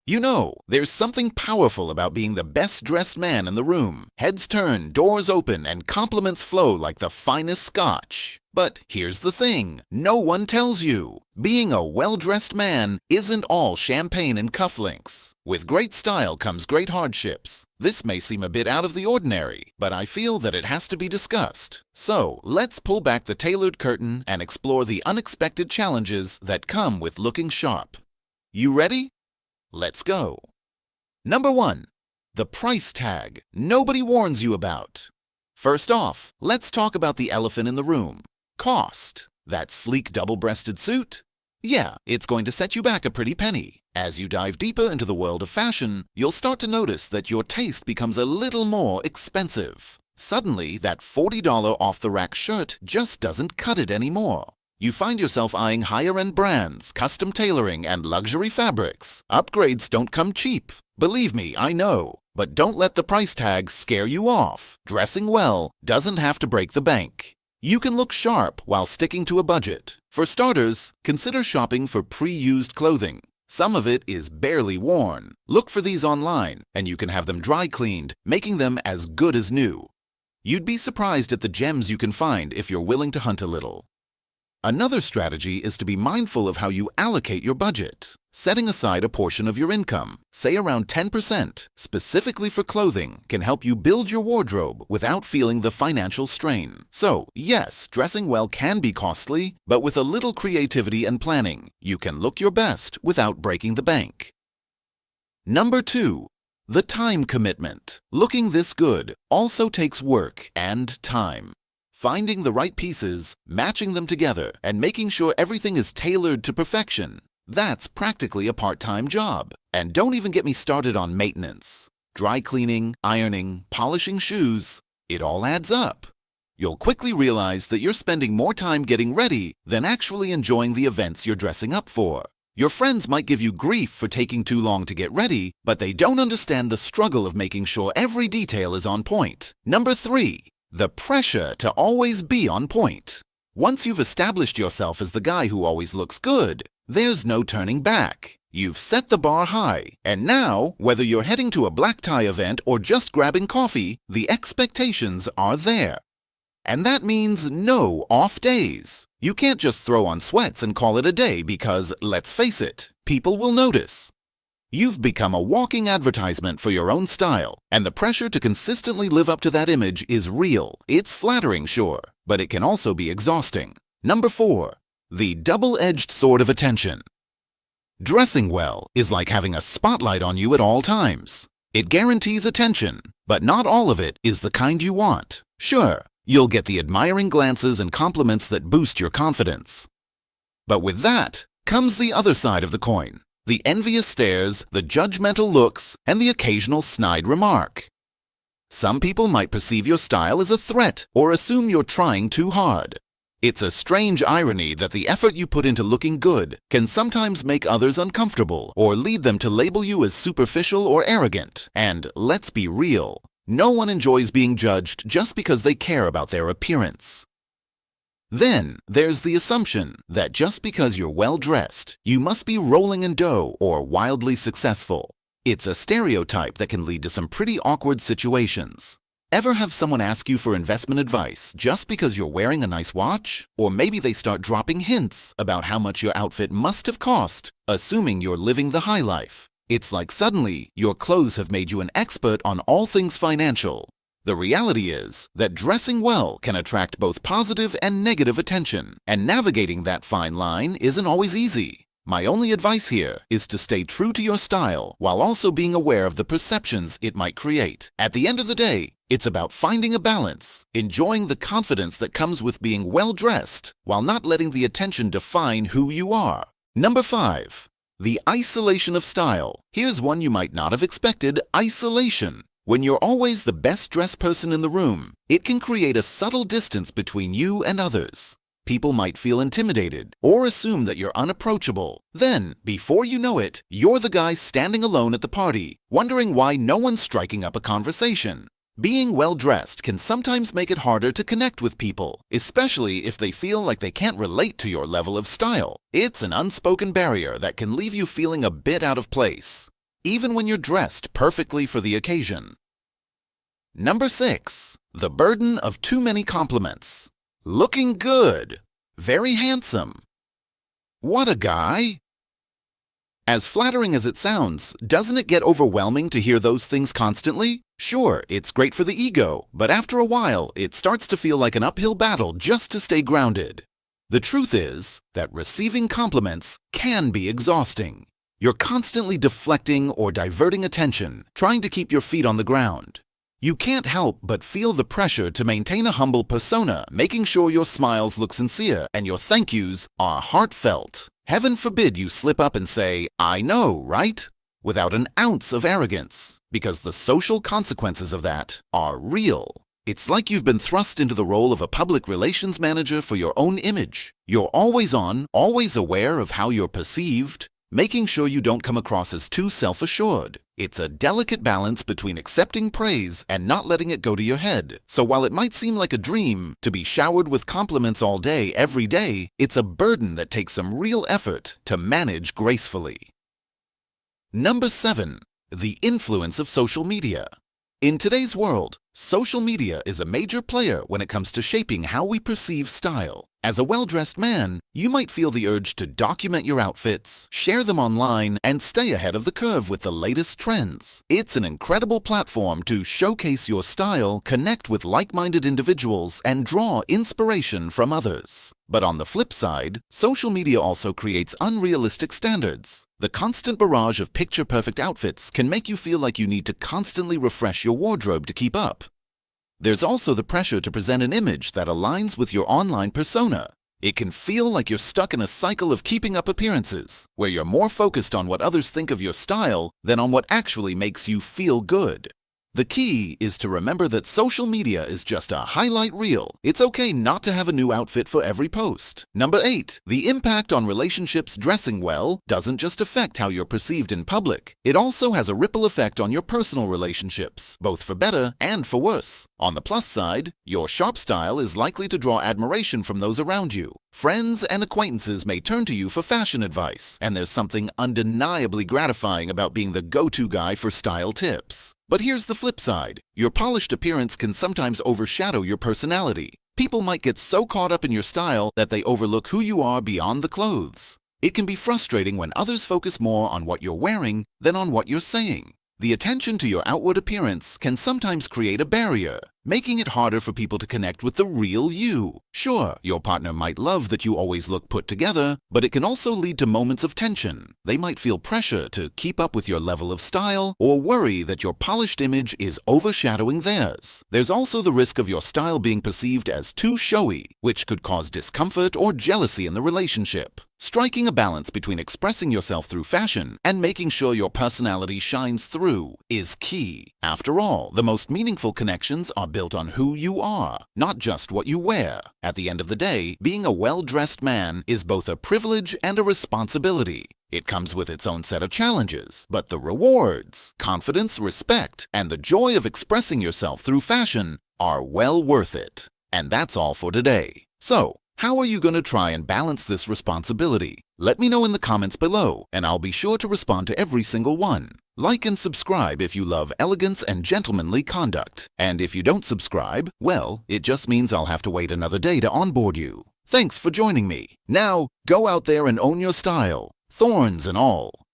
You know, there's something powerful about being the best-dressed man in the room. Heads turn, doors open, and compliments flow like the finest Scotch. But here's the thing, no one tells you. Being a well-dressed man isn't all champagne and cufflinks. With great style comes great hardships. This may seem a bit out of the ordinary, but I feel that it has to be discussed. So, let's pull back the tailored curtain and explore the unexpected challenges that come with looking sharp. You ready? Let's go. Number 1. The price tag nobody warns you about. First off, let's talk about the elephant in the room. Cost. That sleek double-breasted suit? Yeah, it's going to set you back a pretty penny. As you dive deeper into the world of fashion, you'll start to notice that your taste becomes a little more expensive. Suddenly, that $40 off-the-rack shirt just doesn't cut it anymore. You find yourself eyeing higher-end brands, custom tailoring, and luxury fabrics. Upgrades don't come cheap. Believe me, I know. But don't let the price tag scare you off. Dressing well doesn't have to break the bank. You can look sharp while sticking to a budget. For starters, consider shopping for pre-used clothing. Some of it is barely worn. Look for these online, and you can have them dry cleaned, making them as good as new. You'd be surprised at the gems you can find if you're willing to hunt a little. Another strategy is to be mindful of how you allocate your budget. Setting aside a portion of your income, say around 10%, specifically for clothing, can help you build your wardrobe without feeling the financial strain. So, yes, dressing well can be costly, but with a little creativity and planning, you can look your best without breaking the bank. Number 2. The time commitment. Looking this good also takes work and time. Finding the right pieces, matching them together, and making sure everything is tailored to perfection, that's practically a part-time job. And don't even get me started on maintenance. Dry cleaning, ironing, polishing shoes, it all adds up. You'll quickly realize that you're spending more time getting ready than actually enjoying the events you're dressing up for. Your friends might give you grief for taking too long to get ready, but they don't understand the struggle of making sure every detail is on point. Number 3. The pressure to always be on point. Once you've established yourself as the guy who always looks good, there's no turning back. You've set the bar high, and now, whether you're heading to a black tie event or just grabbing coffee, the expectations are there. And that means no off days. You can't just throw on sweats and call it a day because, let's face it, people will notice. You've become a walking advertisement for your own style, and the pressure to consistently live up to that image is real. It's flattering, sure, but it can also be exhausting. Number 4. The double-edged sword of attention. Dressing well is like having a spotlight on you at all times. It guarantees attention, but not all of it is the kind you want. Sure, you'll get the admiring glances and compliments that boost your confidence. But with that comes the other side of the coin. The envious stares, the judgmental looks, and the occasional snide remark. Some people might perceive your style as a threat or assume you're trying too hard. It's a strange irony that the effort you put into looking good can sometimes make others uncomfortable or lead them to label you as superficial or arrogant. And let's be real, no one enjoys being judged just because they care about their appearance. Then, there's the assumption that just because you're well-dressed, you must be rolling in dough or wildly successful. It's a stereotype that can lead to some pretty awkward situations. Ever have someone ask you for investment advice just because you're wearing a nice watch? Or maybe they start dropping hints about how much your outfit must have cost, assuming you're living the high life. It's like suddenly, your clothes have made you an expert on all things financial. The reality is that dressing well can attract both positive and negative attention, and navigating that fine line isn't always easy. My only advice here is to stay true to your style while also being aware of the perceptions it might create. At the end of the day, it's about finding a balance, enjoying the confidence that comes with being well-dressed, while not letting the attention define who you are. Number 5. The isolation of style. Here's one you might not have expected: isolation. When you're always the best-dressed person in the room, it can create a subtle distance between you and others. People might feel intimidated or assume that you're unapproachable. Then, before you know it, you're the guy standing alone at the party, wondering why no one's striking up a conversation. Being well-dressed can sometimes make it harder to connect with people, especially if they feel like they can't relate to your level of style. It's an unspoken barrier that can leave you feeling a bit out of place. even when you're dressed perfectly for the occasion. Number 6. The burden of too many compliments. Looking good. Very handsome. What a guy. As flattering as it sounds, doesn't it get overwhelming to hear those things constantly? Sure, it's great for the ego, but after a while, it starts to feel like an uphill battle just to stay grounded. The truth is that receiving compliments can be exhausting. You're constantly deflecting or diverting attention, trying to keep your feet on the ground. You can't help but feel the pressure to maintain a humble persona, making sure your smiles look sincere and your thank yous are heartfelt. Heaven forbid you slip up and say, "I know, right?" without an ounce of arrogance, because the social consequences of that are real. It's like you've been thrust into the role of a public relations manager for your own image. You're always on, always aware of how you're perceived, making sure you don't come across as too self-assured. It's a delicate balance between accepting praise and not letting it go to your head. So while it might seem like a dream to be showered with compliments all day, every day, it's a burden that takes some real effort to manage gracefully. Number 7. The influence of social media. In today's world, social media is a major player when it comes to shaping how we perceive style. As a well-dressed man, you might feel the urge to document your outfits, share them online, and stay ahead of the curve with the latest trends. It's an incredible platform to showcase your style, connect with like-minded individuals, and draw inspiration from others. But on the flip side, social media also creates unrealistic standards. The constant barrage of picture-perfect outfits can make you feel like you need to constantly refresh your wardrobe to keep up. There's also the pressure to present an image that aligns with your online persona. It can feel like you're stuck in a cycle of keeping up appearances, where you're more focused on what others think of your style than on what actually makes you feel good. The key is to remember that social media is just a highlight reel. It's okay not to have a new outfit for every post. Number 8. The impact on relationships. Dressing well doesn't just affect how you're perceived in public. It also has a ripple effect on your personal relationships, both for better and for worse. On the plus side, your sharp style is likely to draw admiration from those around you. Friends and acquaintances may turn to you for fashion advice, and there's something undeniably gratifying about being the go-to guy for style tips. But here's the flip side. Your polished appearance can sometimes overshadow your personality. People might get so caught up in your style that they overlook who you are beyond the clothes. It can be frustrating when others focus more on what you're wearing than on what you're saying. The attention to your outward appearance can sometimes create a barrier, making it harder for people to connect with the real you. Sure, your partner might love that you always look put together, but it can also lead to moments of tension. They might feel pressure to keep up with your level of style or worry that your polished image is overshadowing theirs. There's also the risk of your style being perceived as too showy, which could cause discomfort or jealousy in the relationship. Striking a balance between expressing yourself through fashion and making sure your personality shines through is key. After all, the most meaningful connections are built on who you are, not just what you wear. At the end of the day, being a well-dressed man is both a privilege and a responsibility. It comes with its own set of challenges, but the rewards, confidence, respect, and the joy of expressing yourself through fashion are well worth it. And that's all for today. So, how are you going to try and balance this responsibility? Let me know in the comments below, and I'll be sure to respond to every single one. Like and subscribe if you love elegance and gentlemanly conduct. And if you don't subscribe, well, it just means I'll have to wait another day to onboard you. Thanks for joining me. Now, go out there and own your style, thorns and all.